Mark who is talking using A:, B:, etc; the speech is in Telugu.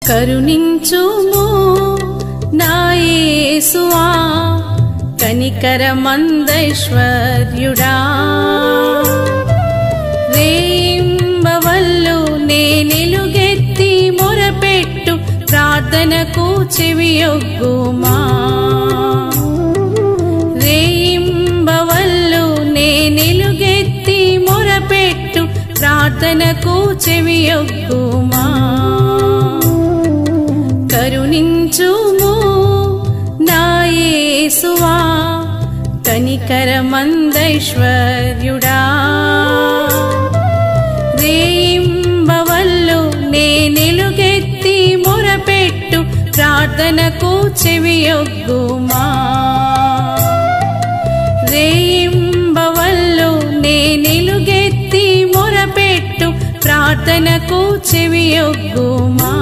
A: కరుణించుము నా యేసువా కనికరమందైశ్వర్యుడా రేయింబవళ్ళు నేనెలుగెత్తి మొరపెట్టు ప్రార్థనకు చెవియొగ్గుమా రేయింబవళ్ళు నేనెలుగెత్తి మొరపెట్టు ప్రార్థనకు చెవియొగ్గుమా కరుణించుము నా యేసువా కనికరమందైశ్వర్యుడా రేయింబవళ్ళు నేనెలుగెత్తి మొరపెట్టు ప్రార్థనకు చెవియొగ్గుమా రేయింబవళ్ళు నేనెలుగెత్తి మొరపెట్టు ప్రార్థనకు చెవియొగ్గుమా।